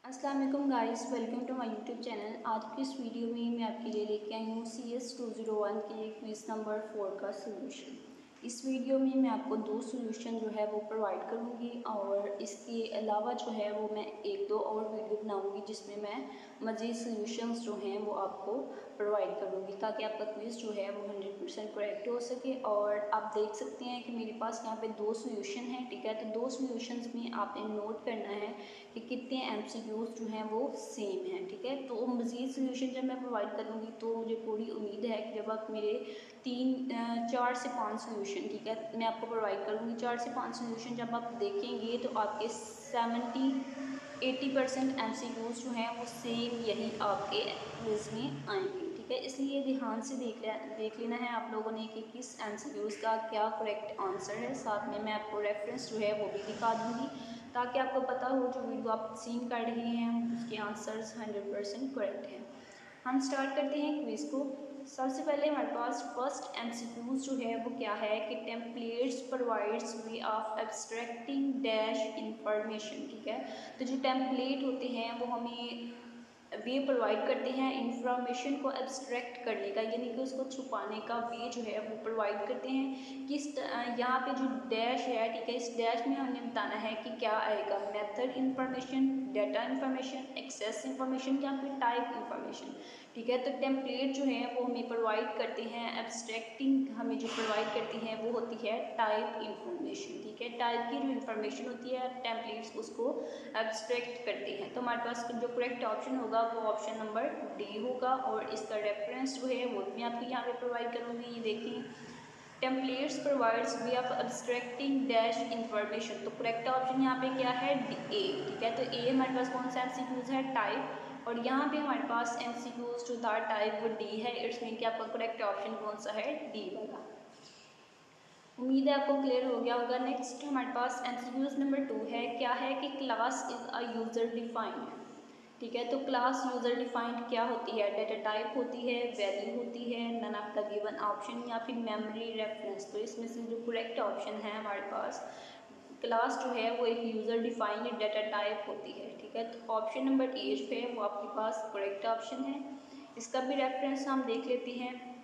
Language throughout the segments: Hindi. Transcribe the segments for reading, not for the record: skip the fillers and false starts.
अस्सलाम वालेकुम guys, welcome to my YouTube channel. आज की इस वीडियो में मैं आपके लिए लेके आई हूँ CS 201 के क्विज नंबर 4 का सोल्यूशन। इस वीडियो में मैं आपको 2 सोल्यूशन जो है वो प्रोवाइड करूँगी और इसके अलावा जो है वो मैं 1-2 और वीडियो बनाऊँगी जिसमें मैं मज़ीद सोल्यूशंस जो हैं वो आपको प्रोवाइड करूँगी ताकि आपका क्विज़ जो है वो 100% करेक्ट हो सके। और आप देख सकते हैं कि मेरे पास यहाँ पे 2 सोल्यूशन हैं, ठीक है। तो 2 सोल्यूशंस में आपने नोट करना है कि कितने MCQs जो हैं वो सेम हैं, ठीक है। तो मज़ीद सोल्यूशन जब मैं प्रोवाइड करूँगी तो मुझे पूरी उम्मीद है कि जब आप मेरे 4 से 5 सोल्यूशन, ठीक है, मैं आपको प्रोवाइड करूँगी। 4 से 5 सोल्यूशन जब आप देखेंगे तो आपके 70-80% MCQs जो हैं वो सेम यही आपके क्विज़ में आएंगे, ठीक है। इसलिए ध्यान से देख लेना है आप लोगों ने कि किस MCQs का क्या करेक्ट आंसर है। साथ में मैं आपको रेफरेंस जो है वो भी दिखा दूँगी ताकि आपको पता हो जो वीडियो आप सीन कर रहे हैं उसके आंसर्स 100% करेक्ट हैं। हम स्टार्ट करते हैं क्विज़ को। सबसे पहले हमारे पास फर्स्ट MCQs जो है वो क्या है कि templates provides way of abstracting dash information, ठीक है। तो जो टेम्पलेट होते हैं वो हमें वे प्रोवाइड करते हैं इंफॉर्मेशन को एब्स्ट्रैक्ट करने का, यानी कि उसको छुपाने का वे जो है वो प्रोवाइड करते हैं। यहाँ पे जो डैश है, ठीक है, इस डैश में हमने बताना है कि क्या आएगा, method information, data information, access information या फिर टाइप इंफॉर्मेशन, ठीक है। तो टेम्पलेट जो है वो हमें प्रोवाइड करते हैं एब्स्ट्रैक्टिंग, हमें जो प्रोवाइड करती हैं वो होती है टाइप इंफॉर्मेशन, ठीक है। टाइप की जो इंफॉर्मेशन होती है टेम्पलेट्स उसको एब्स्ट्रैक्ट करते हैं। तो हमारे पास जो करेक्ट ऑप्शन होगा वो ऑप्शन नंबर डी होगा। और इसका रेफरेंस जो है वो मैं आपको यहाँ पे प्रोवाइड करूँगी। ये देखें, templates provides way of abstracting dash information. तो करेक्ट ऑप्शन यहाँ पे क्या है, ए, ठीक है। तो ए हमारे पास कौन सा MCQs है, टाइप। और यहाँ पे हमारे पास MCQs जो था टाइप वो डी है। इट्स मीन कि आपका करेक्ट ऑप्शन कौन सा है, डी वाला। उम्मीद है आपको क्लियर हो गया होगा। नेक्स्ट हमारे पास MCQs नंबर 2 है। क्या है कि class is a user defined, ठीक है। तो क्लास यूज़र डिफाइंड क्या होती है, डेटा टाइप होती है, वैल्यू होती है, none of the given option या फिर मेमोरी रेफरेंस। तो इसमें से जो करेक्ट ऑप्शन है हमारे पास, क्लास जो है वो एक यूज़र डिफाइंड डेटा टाइप होती है, ठीक है। तो ऑप्शन नंबर ए जो है वो आपके पास करेक्ट ऑप्शन है। इसका भी रेफरेंस हम देख लेते हैं।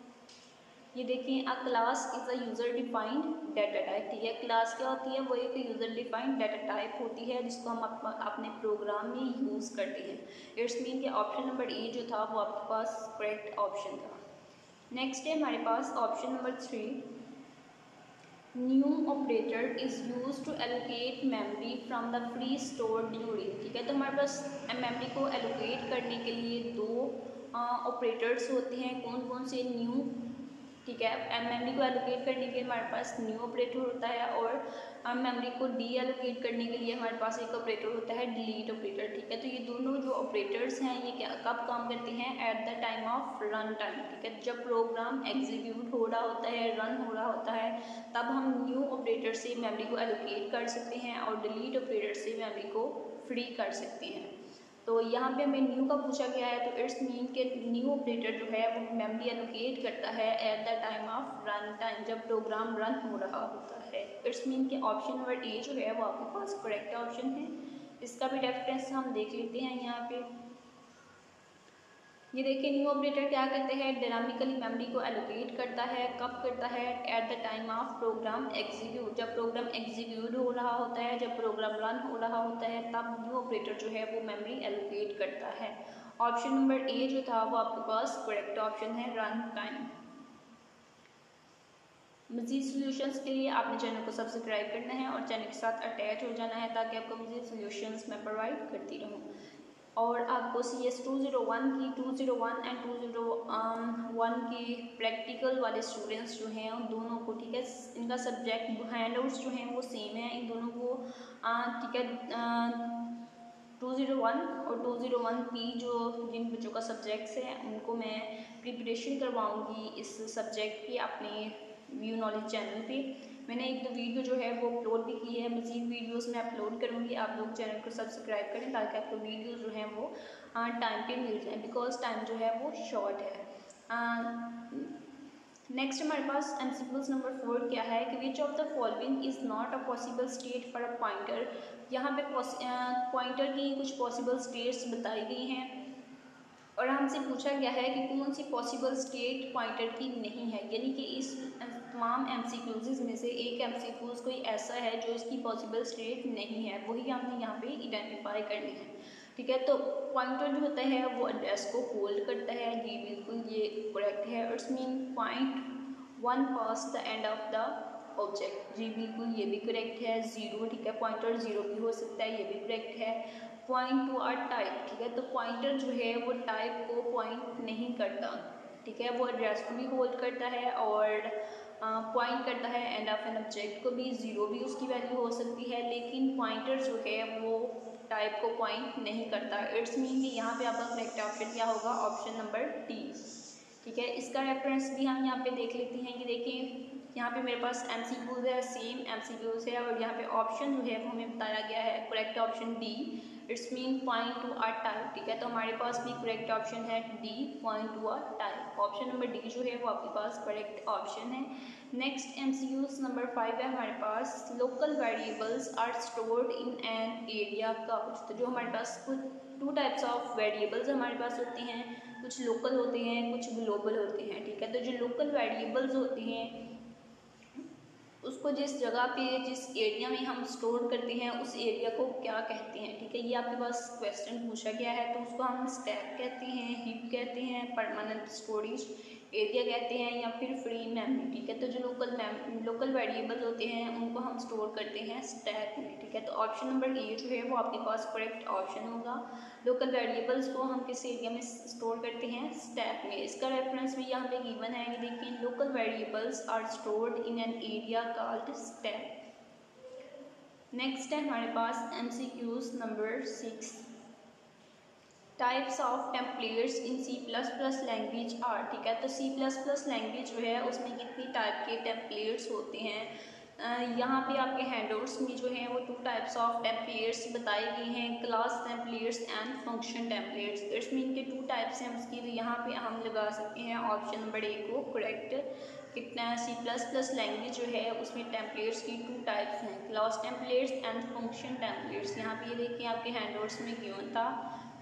ये देखिए, अ class is a user defined data type, ठीक है। क्लास क्या होती है, वो एक यूज़र डिफाइंड डाटा टाइप होती है जिसको हम अपने प्रोग्राम में यूज़ करते हैं। इट्स मीन कि ऑप्शन नंबर ए जो था वो आपके पास करेक्ट ऑप्शन था। नेक्स्ट है हमारे पास option number 3, new operator is use to allocate memory from the free store during, ठीक है। तो हमारे पास मेमोरी को एलोकेट करने के लिए 2 ऑपरेटर्स होते हैं। कौन कौन से, न्यू, ठीक है। मेमोरी को एलोकेट करने के लिए हमारे पास न्यू ऑपरेटर होता है और मेमोरी को डी एलोकेट करने के लिए हमारे पास एक ऑपरेटर होता है, डिलीट ऑपरेटर, ठीक है। तो ये दोनों जो ऑपरेटर्स हैं ये क्या कब काम करते हैं, at the time of run time, ठीक है। जब प्रोग्राम एग्जीक्यूट हो रहा होता है, रन हो रहा होता है, तब हम न्यू ऑपरेटर से मेमोरी को एलोकेट कर सकते हैं और डिलीट ऑपरेटर से मेमोरी को फ्री कर सकते हैं। तो यहाँ पे हमें न्यू का पूछा गया है, तो इट्स मीन के न्यू ऑपरेटर जो है वो मेमोरी एलोकेट करता है at the time of run time, जब प्रोग्राम रन हो रहा होता है। इट्स मीन के ऑप्शन नंबर ए जो है वो आपके पास करेक्ट ऑप्शन है। इसका भी रेफरेंस हम देख लेते हैं यहाँ पे। ये देखिए, न्यू ऑपरेटर क्या करते हैं, डायनामिकली मेमोरी को एलोकेट करता है। कब करता है, at the time of program execute, जब प्रोग्राम एग्जीक्यूट हो रहा होता है, जब प्रोग्राम रन हो रहा होता है, तब न्यू ऑपरेटर जो है वो मेमोरी एलोकेट करता है। ऑप्शन नंबर ए जो था वो आपके पास करेक्ट ऑप्शन है, रन टाइम। मज़ीद सोल्यूशंस के लिए आपने चैनल को सब्सक्राइब करना है और चैनल के साथ अटैच हो जाना है ताकि आपको मज़ीद सोल्यूशंस मैं प्रोवाइड करती रहूँ। और आपको CS 201 की 201 एंड 201 की प्रैक्टिकल वाले स्टूडेंट्स जो हैं उन दोनों को, ठीक है, इनका सब्जेक्ट हैंडआउट्स जो हैं वो सेम है इन दोनों को, ठीक है। 201 और 201P जो जिन बच्चों का सब्जेक्ट्स है उनको मैं प्रिपरेशन करवाऊँगी इस सब्जेक्ट की अपने व्यू नॉलेज चैनल पे। मैंने 1-2 वीडियो जो है वो अपलोड भी की है, मज़ीद वीडियोस मैं अपलोड करूँगी। आप लोग चैनल को सब्सक्राइब करें ताकि आपको वीडियोस जो हैं वो टाइम पे मिल जाए, बिकॉज टाइम जो है वो शॉर्ट है। नेक्स्ट हमारे पास एमसीक्यूज नंबर 4 क्या है कि which of the following is not a possible state for a pointer. यहाँ पे पॉइंटर की कुछ पॉसिबल स्टेट्स बताई गई हैं और हमसे पूछा गया है कि कौन सी पॉसिबल स्टेट पॉइंटर की नहीं है, यानी कि इस तमाम एमसीक्यूज में से एक एमसीक्यूज कोई ऐसा है जो इसकी पॉसिबल स्टेट नहीं है, वही हमने यहाँ पे आइडेंटिफाई करनी है। ठीक है, तो पॉइंटर जो होता है वो एड्रेस को होल्ड करता है, ये बिल्कुल ये करेक्ट है। It's mean point one pass the end of the object, जी बिल्कुल ये भी करेक्ट है। ज़ीरो, ठीक है, पॉइंटर ज़ीरो भी हो सकता है, ये भी करेक्ट है। पॉइंट टू आर टाइप, ठीक है, तो पॉइंटर जो है वो टाइप को पॉइंट नहीं करता, ठीक है, वो एड्रेस को भी होल्ड करता है और पॉइंट करता है एंड ऑफ एन ऑब्जेक्ट को भी। ज़ीरो भी उसकी वैल्यू हो सकती है, लेकिन पॉइंटर जो है वो टाइप को पॉइंट नहीं करता। इट्स मीन कि यहाँ पे आपका करेक्ट ऑप्शन क्या होगा, ऑप्शन नंबर डी। ठीक है, इसका रेफरेंस भी हम यहाँ पे देख लेते हैं कि देखिए यहाँ पे मेरे पास एमसीक्यूज है, सेम एमसीक्यूज है और यहाँ पे ऑप्शन जो है वो हमें बताया गया है correct option D. It's mean point to R type. ठीक है, तो हमारे पास भी करेक्ट ऑप्शन है D, point to R type. Option number D जो है वो आपके पास करेक्ट ऑप्शन है। नेक्स्ट एमसीक्यूज नंबर 5 है हमारे पास, local variables are stored in an area count. तो जो हमारे पास कुछ टू टाइप्स ऑफ वेरिएबल्स हमारे पास होते हैं, कुछ लोकल होते हैं, कुछ ग्लोबल होते हैं। ठीक है, तो जो लोकल वेरिएबल्स होते हैं उसको जिस जगह पे, जिस एरिया में हम स्टोर करते हैं उस एरिया को क्या कहते हैं। ठीक है, ये आपके पास क्वेश्चन पूछा गया है, तो उसको हम स्टैक कहते हैं, हीप कहते हैं, परमानेंट स्टोरेज एरिया कहते हैं या फिर फ्री मेमोरी। ठीक है, तो जो लोकल वेरिएबल होते हैं उनको हम स्टोर करते हैं स्टैक में। ठीक है, तो ऑप्शन नंबर ए जो है वो आपके पास करेक्ट ऑप्शन होगा। लोकल वेरिएबल्स को हम किस एरिया में स्टोर करते हैं, स्टैक में। इसका रेफरेंस भी यहाँ पे गिवन है, देखिए local variables are stored in an area called stack. Next है हमारे पास MCQs number 6, types of templates in C++ language are. ठीक है, तो C++ लैंग्वेज जो है उसमें कितनी टाइप के टेम्पलेट्स होते हैं। यहाँ पे आपके हैंडआउट्स में जो है वो टू टाइप्स ऑफ टेम्पलेट्स बताई गई हैं, class templates and function templates. It's mean के टू टाइप्स हैं उसकी, तो यहाँ पे हम लगा सकते हैं ऑप्शन नंबर ए को करेक्ट। कितना C++ लैंग्वेज जो है उसमें टेम्पलेट्स की टू टाइप्स हैं, class templates and function templates. यहाँ पे ये देखिए आपके हैंडआउट्स में गिवन था,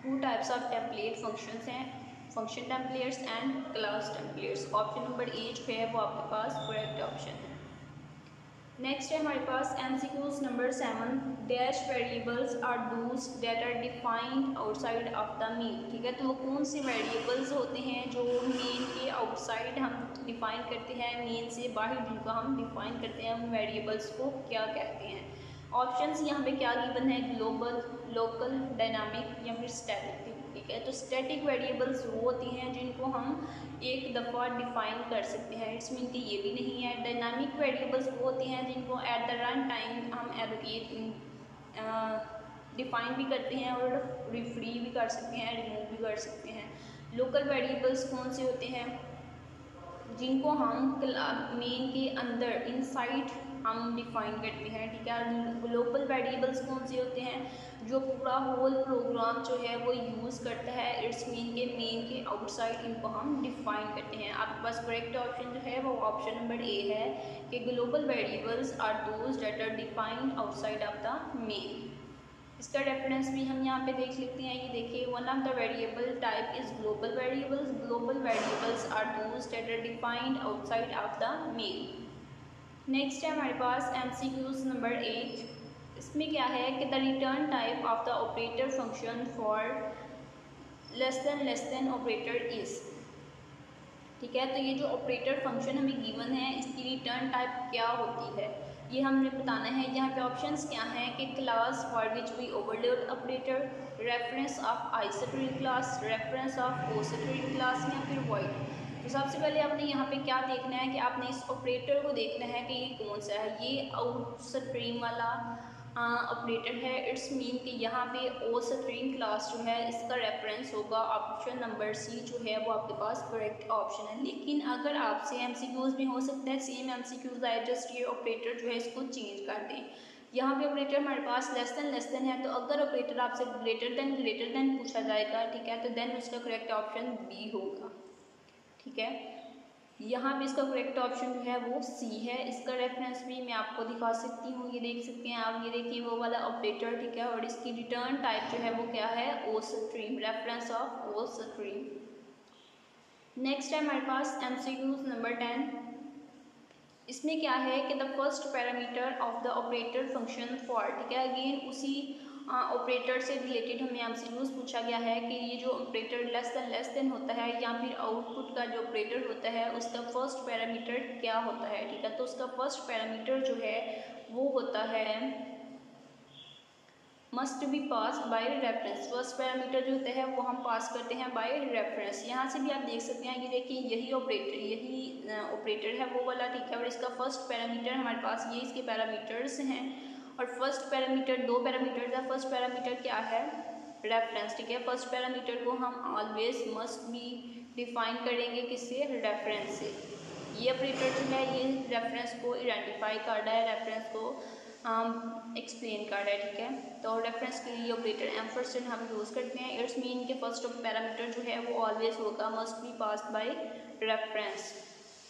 two types of template functions हैं, function templates and class templates. Option number A जो है वो आपके पास करेक्ट ऑप्शन है। नेक्स्ट है हमारे पास MCQs number 7, dash variables are those that are defined outside of the main. ठीक है, तो वो कौन से वेरिएबल्स होते हैं जो मेन के आउटसाइड हम डिफाइन करते हैं, मेन से बाहर जिनको हम डिफाइन करते हैं, उन वेरिएबल्स को क्या कहते हैं। ऑप्शंस यहाँ पे क्या गिवन है, ग्लोबल, लोकल, डायनामिक या फिर स्टैटिक। ठीक है, तो स्टैटिक वेरिएबल्स वो होती हैं जिनको हम एक दफ़ा डिफाइन कर सकते हैं, इट्स मीन कि ये भी नहीं है। डायनामिक वेरिएबल्स वो होती हैं जिनको एट द रन टाइम हम डिफाइन भी करते हैं और फ्री भी कर सकते हैं, रिमूव भी कर सकते हैं। लोकल वेरिएबल्स कौन से होते हैं, जिनको हम मेन के अंदर इनसाइड हम डिफाइन करते हैं। ठीक है, ग्लोबल वेरिएबल्स कौन से होते हैं, जो पूरा होल प्रोग्राम जो है वो यूज़ करता है, इट्स मीन के मेन के आउटसाइड इनको हम डिफाइन करते हैं। आपके पास करेक्ट ऑप्शन जो है वो ऑप्शन नंबर ए है कि global variables are those that are defined outside of the main. इसका रेफरेंस भी हम यहाँ पे देख लेते हैं, ये देखिए one of the variable type is global variables, global variables are those that are defined outside of the main. Next है हमारे पास एमसीक्यूज नंबर 8, इसमें क्या है कि the return type of the operator function for less than operator is. ठीक है, तो ये जो ऑपरेटर फंक्शन हमें गिवन है इसकी रिटर्न टाइप क्या होती है ये हमने बताना है। यहाँ पे ऑप्शंस क्या हैं कि class for which we overload operator, reference of आइसोट्रिक क्लास, रेफरेंस ऑफ ओसोट्रिक क्लास या फिर वॉइड। तो सबसे पहले आपने यहाँ पे क्या देखना है कि आपने इस ऑपरेटर को देखना है कि ये कौन सा है, ये आउटस्ट्रीम वाला ऑपरेटर है। इट्स मीन कि यहाँ पे ओ स्ट्रिंग क्लास जो है इसका रेफरेंस होगा ऑप्शन नंबर सी जो है वो आपके पास करेक्ट ऑप्शन है। लेकिन अगर आपसे एमसीक्यूज में हो सकता है सेम एमसीक्यूज आए, जस्ट ये ऑपरेटर जो है इसको चेंज कर दें। यहाँ पे ऑपरेटर हमारे पास लेस देन है, तो अगर ऑपरेटर आपसे ग्रेटर देन पूछा जाएगा, ठीक है, तो देन उसका करेक्ट ऑप्शन बी होगा। ठीक है, यहाँ पे इसका करेक्ट ऑप्शन जो है वो सी है। इसका रेफरेंस भी मैं आपको दिखा सकती हूँ, ये देख सकते हैं आप, ये देखिए वो वाला ऑपरेटर, ठीक है। और इसकी रिटर्न टाइप जो है वो क्या है, ostream, reference of ostream. Next है हमारे पास MCQs नंबर 10। इसमें क्या है कि the first parameter of the operator function for, ठीक है। अगेन उसी ऑपरेटर से रिलेटेड हमें MCQs पूछा गया है कि ये जो ऑपरेटर लेस देन होता है या फिर आउटपुट का जो ऑपरेटर होता है उसका फर्स्ट पैरामीटर क्या होता है, ठीक है। तो उसका फर्स्ट पैरामीटर जो है वो होता है must be pass by reference. First parameter जो होता है वो हम पास करते हैं बाय रेफरेंस। यहाँ से भी आप देख सकते हैं, ये देखिए यही ऑपरेटर है वो वाला, ठीक है। और इसका फर्स्ट पैरामीटर हमारे पास ये इसके पैरामीटर्स हैं। और फर्स्ट पैरामीटर, दो पैरामीटर है। फर्स्ट पैरामीटर क्या है, रेफरेंस, ठीक है। फर्स्ट पैरामीटर को हम ऑलवेज मस्ट बी डिफाइन करेंगे किससे, रेफरेंस से। ये ऑपरेटर जो है ये रेफरेंस को आइडेंटिफाई कर रहा है, रेफरेंस को एक्सप्लेन कर रहा है, ठीक है। तो रेफरेंस के लिए ऑपरेटर एम्परसेंड हम यूज़ करते हैं। इट्स मीन के फर्स्ट पैरामीटर जो है वो ऑलवेज होगा must be passed by reference.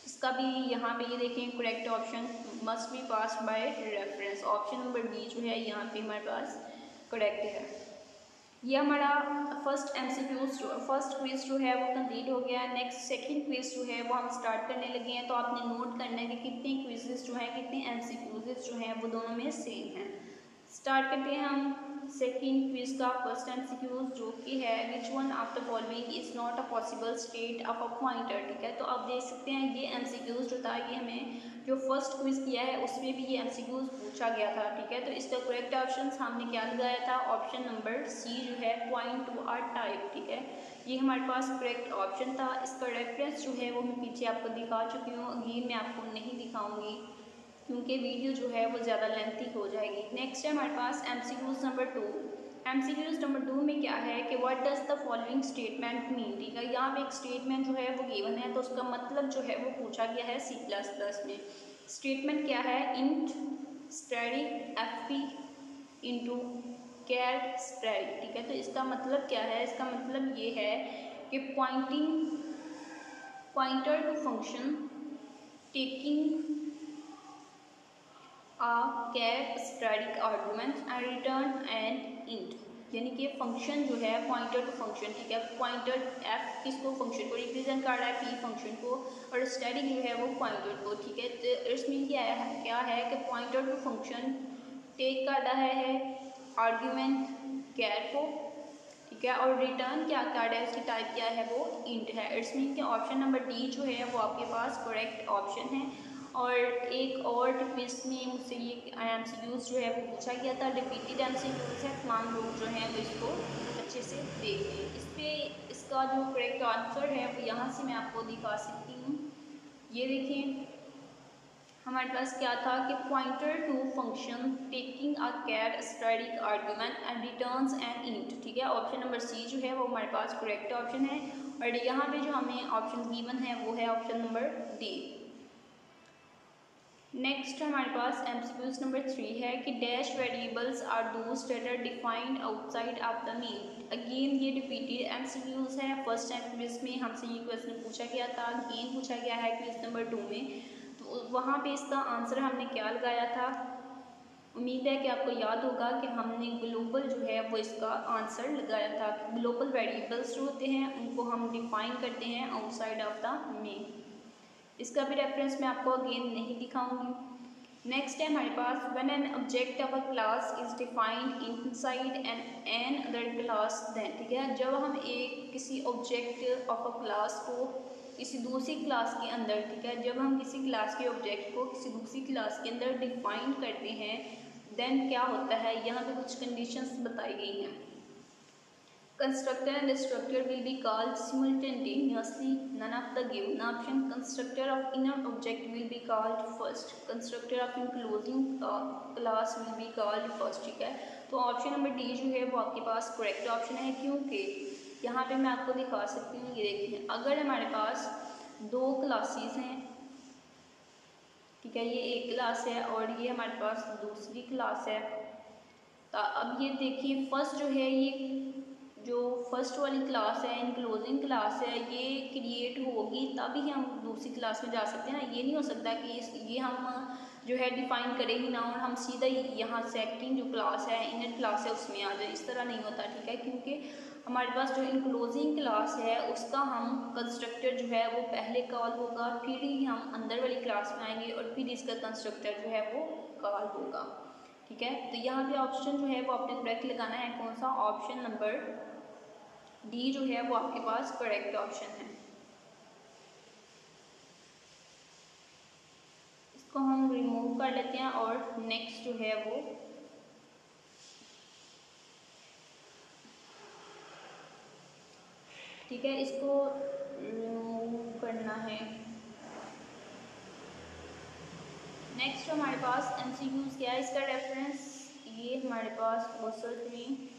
इसका भी यहाँ पे ये देखें correct option must be passed by reference, option number B जो है यहाँ पे हमारे पास करेक्ट है। ये हमारा फर्स्ट क्विज जो है वो कंप्लीट हो गया है। नेक्स्ट सेकंड क्विज जो है वो हम स्टार्ट करने लगे हैं। तो आपने नोट करना है कि कितने क्विजेस जो हैं, कितने MCQs जो हैं वो दोनों में सेम हैं। स्टार्ट करते हैं हम सेकंड क्विज का फर्स्ट MCQs जो कि है which one of the following is not a possible state of a pointer, ठीक है। तो आप देख सकते हैं ये MCQs जो था ये हमें जो फर्स्ट क्विज किया है उसमें भी ये MCQs पूछा गया था, ठीक है। तो इसका करेक्ट ऑप्शन हमने क्या लगाया था, ऑप्शन नंबर सी जो है पॉइंट टू आर टाइप, ठीक है। ये हमारे पास करेक्ट ऑप्शन था। इसका रेफरेंस जो है वो मैं पीछे आपको दिखा चुकी हूँ, अगेन मैं आपको नहीं दिखाऊंगी क्योंकि वीडियो जो है वो ज़्यादा लेंथी हो जाएगी। नेक्स्ट है हमारे पास MCQs नंबर 2। MCQs नंबर 2 में क्या है कि what does the following statement mean, ठीक है। यहाँ पे एक स्टेटमेंट जो है वो गिवन है, तो उसका मतलब जो है वो पूछा गया है C++ में। स्टेटमेंट क्या है, इंट स्टैटिक FP इंटू कैर स्टैटिक, ठीक है। तो इसका मतलब क्या है, इसका मतलब ये है कि pointer to function taking char static argument and return and int, यानी कि फंक्शन जो है पॉइंटर टू फंक्शन, ठीक है। पॉइंटर F किसको, फंक्शन को रिप्रेजेंट कर रहा है, P फंक्शन को, और स्टैटिक जो है वो पॉइंटर को, ठीक है। तो इट्स मीन क्या है कि पॉइंटर टू फंक्शन टेक कर रहा है आर्ग्यूमेंट कैर को, ठीक है। और रिटर्न क्या कर रहा है, उसकी टाइप क्या है, वो इंट है। इट्स मीन कि ऑप्शन नंबर डी जो है वो आपके पास करेक्ट ऑप्शन है। और एक और क्विज में मुझसे ये MCQs जो है वो पूछा गया था, रिपीटेड MCQs है, तमाम लोग जो हैं वो इसको अच्छे से देख लें। इस पर इसका जो करेक्ट आंसर है वो यहाँ से मैं आपको दिखा सकती हूँ। ये देखिए हमारे पास क्या था कि pointer to function taking a char static argument and returns an int, ठीक है। ऑप्शन नंबर सी जो है वो हमारे पास करेक्ट ऑप्शन है। और यहाँ पे जो हमें ऑप्शन गिवन है वो है ऑप्शन नंबर डी। नेक्स्ट हमारे पास MCQs नंबर 3 है कि dash variables are those that are defined outside of the mean. Again ये रिपीटेड MCQs है। फर्स्ट टाइम क्विज में हमसे ये क्वेश्चन पूछा गया था, अगेन पूछा गया है क्विज नंबर 2 में। तो वहाँ पे इसका आंसर हमने क्या लगाया था, उम्मीद है कि आपको याद होगा कि हमने ग्लोबल जो है वो इसका आंसर लगाया था। ग्लोबल वेरिएबल्स जो होते हैं उनको हम डिफाइन करते हैं आउटसाइड ऑफ द मीन। इसका भी रेफरेंस मैं आपको अगेन नहीं दिखाऊंगी। नेक्स्ट है हमारे पास when an object of a class is defined inside an other class then, ठीक है। जब हम एक किसी ऑब्जेक्ट ऑफ अ क्लास को किसी दूसरी क्लास के अंदर, ठीक है, जब हम किसी क्लास के ऑब्जेक्ट को किसी दूसरी क्लास के अंदर डिफाइन करते हैं देन क्या होता है, यहाँ पे कुछ कंडीशंस बताई गई हैं। Constructor and destructor will be called simultaneously. None of the given option. Constructor of inner object will be called first. Constructor of enclosing class will be called first, ठीक है। तो ऑप्शन नंबर डी जो है वो आपके पास करेक्ट ऑप्शन है, क्योंकि यहाँ पे मैं आपको दिखा सकती हूँ। ये देखिए अगर हमारे पास दो क्लासेस हैं, ठीक है, ये एक क्लास है और ये हमारे पास दूसरी क्लास है। तो अब ये देखिए फर्स्ट जो है ये जो फर्स्ट वाली क्लास है, इनक्लोजिंग क्लास है, ये क्रिएट होगी तभी हम दूसरी क्लास में जा सकते हैं ना। ये नहीं हो सकता कि ये हम जो है डिफाइन करें ही ना और हम सीधा यहाँ सेकंड जो क्लास है, इनर क्लास है, उसमें आ जाए। इस तरह नहीं होता, ठीक है, क्योंकि हमारे पास जो इनक्लोजिंग क्लास है उसका हम कंस्ट्रक्टर जो है वो पहले कॉल होगा, फिर ही हम अंदर वाली क्लास में आएंगे और फिर इसका कंस्ट्रक्टर जो है वो कॉल होगा, ठीक है। तो यहाँ पे ऑप्शन जो है वो आपने करेक्ट लगाना है। कौन सा? ऑप्शन नंबर डी जो है वो आपके पास करेक्ट ऑप्शन है। इसको हम रिमूव कर लेते हैं और नेक्स्ट जो है वो ठीक है, इसको रिमूव करना है। नेक्स्ट हमारे पास एमसीक्यूज क्या है, इसका रेफरेंस ये हमारे पास OSCE 3।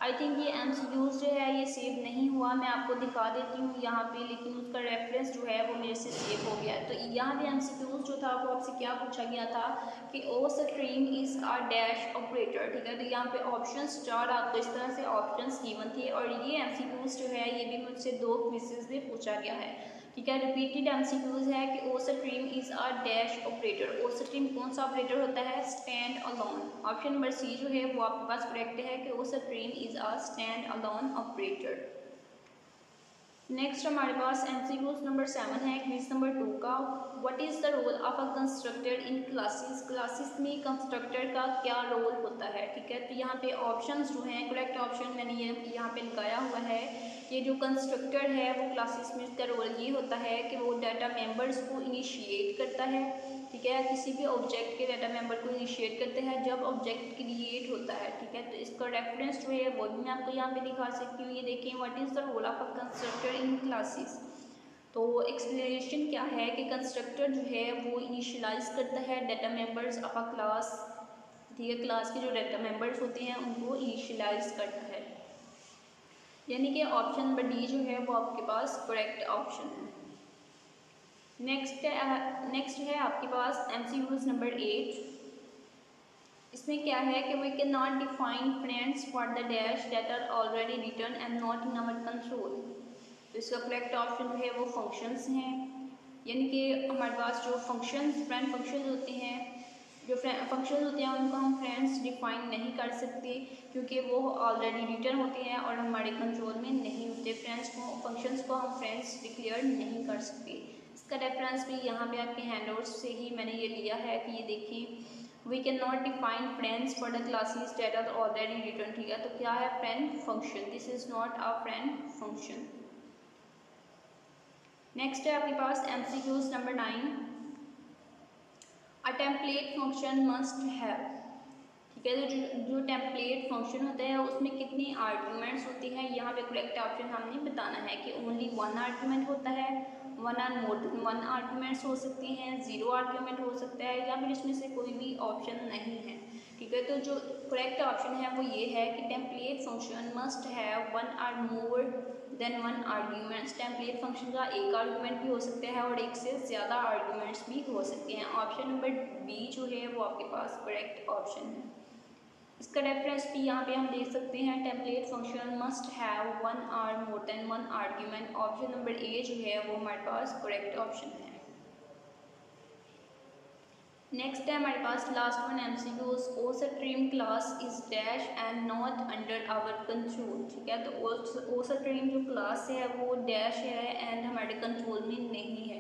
आई थिंक ये एमसीक्यूज जो है ये सेव नहीं हुआ, मैं आपको दिखा देती हूँ यहाँ पे, लेकिन उसका रेफरेंस जो है वो मेरे से सेव हो गया है। तो यहाँ पे एमसीक्यूज जो था वो आपसे क्या पूछा गया था कि ostream is a dash operator, ठीक है। तो यहाँ पे ऑप्शंस 4 आपको इस तरह से ऑप्शंस गिवन थे और ये एमसीक्यूज जो है ये भी मुझसे 2 क्विज़ेस में पूछा गया है, ठीक है। रिपीटेड एमसीक्यूज है कि ostream is a dash operator. Ostream कौन सा ऑपरेटर होता है? Stand alone. Option number C जो है वो आपके पास करेक्ट है कि ostream is a stand alone operator. Next हमारे पास एमसीक्यूज नंबर 7 है, क्विज नंबर 2 का। What is the role of a constructor in classes? Classes में कंस्ट्रक्टर का क्या रोल होता है, ठीक है। तो यहाँ पे ऑप्शंस जो हैं, करेक्ट ऑप्शन मैंने ये यहाँ पे लगाया हुआ है। ये जो कंस्ट्रक्टर है वो क्लासेस में इसका रोल ये होता है कि वो डाटा मेंबर्स को इनिशिएट करता है, ठीक है। किसी भी ऑब्जेक्ट के डाटा मेंबर को इनिशिएट करते हैं जब ऑब्जेक्ट क्रिएट होता है, ठीक है। तो इसका रेफरेंस जो है वो भी मैं आपको यहाँ पे दिखा सकती हूँ। ये देखिए, what is the role of a constructor in classes. तो एक्सप्लेनेशन क्या है कि कंस्ट्रक्टर जो है वो इनिशियलाइज करता है data members of a class, ठीक है। क्लास के जो डाटा मेंबर्स होते हैं उनको इनिशियलाइज करता है, यानी कि ऑप्शन नंबर डी जो है वो आपके पास करेक्ट ऑप्शन है। नेक्स्ट है आपके पास एमसीक्यूज नंबर 8। इसमें क्या है कि we can not define friends for the dash that are already return and not in our control. तो इसका करेक्ट ऑप्शन जो है वो फंक्शंस हैं, यानी कि हमारे पास जो फंक्शंस फ्रेंड फंक्शंस होते हैं, जो फंक्शंस होते हैं उनको हम फ्रेंड्स डिफाइन नहीं कर सकते क्योंकि वो ऑलरेडी रिटर्न होते हैं और हमारे कंट्रोल में नहीं होते। फंक्शंस को हम फ्रेंड्स डिक्लेयर नहीं कर सकते। इसका रेफरेंस भी यहाँ पे आपके हैंडआउट्स से ही मैंने ये लिया है कि ये देखिए, we can not define friends for the classes that are already return, ठीक है। तो क्या है? Friend function. This is not a friend function. Next है आपके पास MCQs number 9। A template function must have, ठीक है। जो टेम्पलेट फंक्शन होता है उसमें कितनी आर्ग्यूमेंट्स होती हैं? यहाँ पे करेक्ट ऑप्शन हमने बताना है कि ओनली 1 आर्ग्यूमेंट होता है, 1 और मोर देन 1 आर्ग्यूमेंट्स हो सकते हैं, 0 आर्ग्यूमेंट हो सकता है, या फिर इसमें से कोई भी ऑप्शन नहीं है, ठीक है। तो जो करेक्ट ऑप्शन है वो ये है कि टेम्पलेट फंक्शन मस्ट हैव 1 और more than 1 arguments. Template function का एक आर्ग्यूमेंट भी हो सकता है और एक से ज़्यादा आर्ग्यूमेंट्स भी हो सकते हैं। ऑप्शन नंबर बी जो है वो आपके पास करेक्ट ऑप्शन है। इसका रेफरेंस भी यहाँ पे हम देख सकते हैं, टेम्पलेट फंक्शन मस्ट हैव 1 और more than 1 argument. Option number A जो है वो हमारे पास करेक्ट ऑप्शन है। नेक्स्ट है हमारे पास last one MCQs. O stream class is dash and not under our control, ठीक है। तो ओ स्ट्रीम जो क्लास है वो डैश है एंड हमारे कंट्रोल में नहीं है।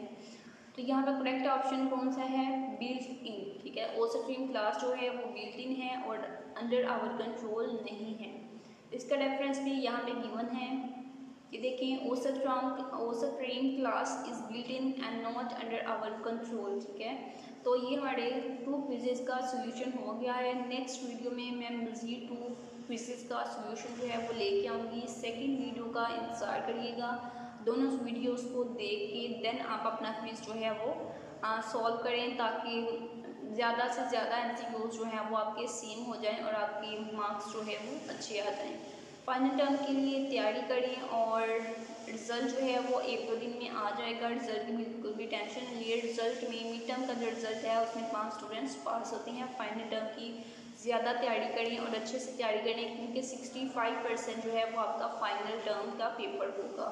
तो यहाँ पर करेक्ट ऑप्शन कौन सा है? बिल्ट इन, ठीक है। ओ स्ट्रीम क्लास जो है वो बिल्ट इन है और अंडर आवर कंट्रोल नहीं है। इसका रेफरेंस भी यहाँ पे गिवन है, ये देखिए, ओ stream class is built in and not under our control, ठीक है। तो ये हमारे 2 क्विजेज़ का सोल्यूशन हो गया है। नेक्स्ट वीडियो में मैं मज़ीद 2 क्विजेज़ का सोल्यूशन जो है वो लेके आऊँगी। सेकंड वीडियो का इंतज़ार करिएगा। दोनों वीडियोस को देख के देन आप अपना क्विज़ जो है वो सॉल्व करें ताकि ज़्यादा से ज़्यादा एमसीक्यूज जो हैं वो आपके सेम हो जाएं और आपके मार्क्स जो है वो अच्छे आ जाएं। फाइनल टर्म के लिए तैयारी करें और रिज़ल्ट जो है वो 1-2 दिन में आ जाएगा। रिज़ल्ट की बिल्कुल भी टेंशन नहीं है। रिज़ल्ट में मिड टर्म का जो रिज़ल्ट है उसमें 5 स्टूडेंट्स पास होते हैं, फाइनल टर्म की ज़्यादा तैयारी करें और अच्छे से तैयारी करें, क्योंकि 65% जो है वो आपका फाइनल टर्म का पेपर होगा।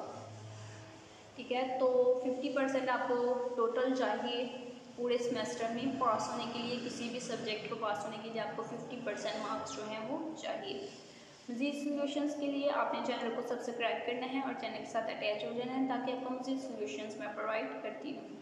ठीक है, तो 50% आपको टोटल चाहिए पूरे सेमेस्टर में पास होने के लिए। किसी भी सब्जेक्ट को पास होने के लिए आपको 50% मार्क्स जो हैं वो चाहिए। मज़ीद सॉल्यूशंस के लिए आपने चैनल को सब्सक्राइब करना है और चैनल के साथ अटैच हो जाना है, ताकि आपको मज़ीद सॉल्यूशंस मैं प्रोवाइड करती हूँ।